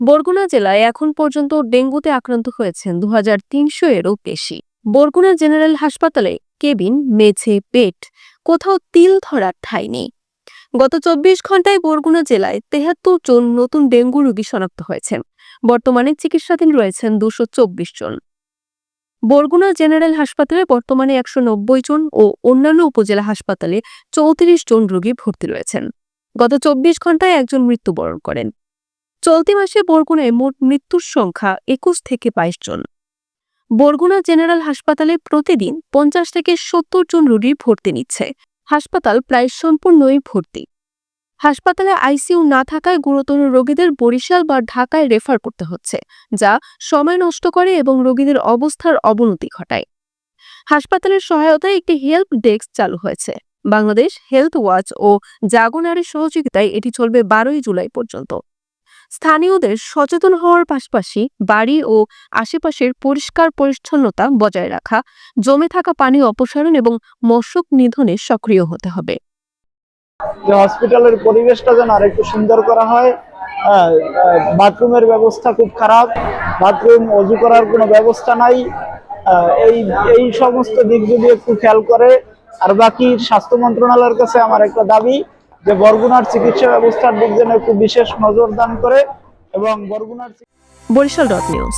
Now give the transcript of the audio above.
বরগুনা জেলায় এখন পর্যন্ত ডেঙ্গুতে আক্রান্ত হয়েছেন 2300 এরও বেশি। বরগুনা জেনারেল হাসপাতালে কেবিন, মেঝে, বেড, কোথাও তিল ধরার ঠাঁই নেই। গত 24 ঘন্টায় বরগুনা জেলায় 73 জন নতুন ডেঙ্গু রোগী শনাক্ত হয়েছেন। বর্তমানে চিকিৎসাধীন রয়েছেন 224 জন। বরগুনা জেনারেল হাসপাতালে বর্তমানে 190 জন ও অন্যান্য উপজেলা হাসপাতালে 34 জন রোগী ভর্তি রয়েছেন। গত 24 ঘন্টায় একজন মৃত্যুবরণ করেন। চলতি মাসে বরগুনায় মোট মৃত্যুর সংখ্যা 21 থেকে 22 জন। বরগুনা জেনারেল হাসপাতালে প্রতিদিন 50 থেকে 70 জন রোগী ভর্তি নিচ্ছে। হাসপাতাল প্রায় সম্পূর্ণই ভর্তি। হাসপাতালে আইসিইউ না থাকায় গুরুতর রোগীদের বরিশাল বা ঢাকায় রেফার করতে হচ্ছে, যা সময় নষ্ট করে এবং রোগীদের অবস্থার অবনতি ঘটায়। হাসপাতালের সহায়তায় একটি হেল্প ডেস্ক চালু হয়েছে। বাংলাদেশ হেলথ ওয়াচ ও জাগো-নারীর সহযোগিতায় এটি চলবে 12 জুলাই পর্যন্ত। স্থানীয়দের সচেতন হওয়ার পাশাপাশি বাড়ি ও আশেপাশের পরিষ্কার পরিচ্ছন্নতা বজায় রাখা, জমে থাকা পানি অপসারণ এবং মশক নিধনে সক্রিয় হতে হবে। যে হসপিটালের পরিবেশটা যেন আরেকটু সুন্দর করা হয়। বাথরুমের ব্যবস্থা খুব খারাপ, বাথরুম অজু করার কোনো ব্যবস্থা নাই। এই এই সমস্ত দিক যদি একটু খেয়াল করে। আর বাকি স্বাস্থ্য মন্ত্রণালয়ের কাছে আমার একটা দাবি যে বরগুনার চিকিৎসা ব্যবস্থার দিক যেন একটু বিশেষ নজর দান করে এবং বরগুনার বরিশাল.নিউজ।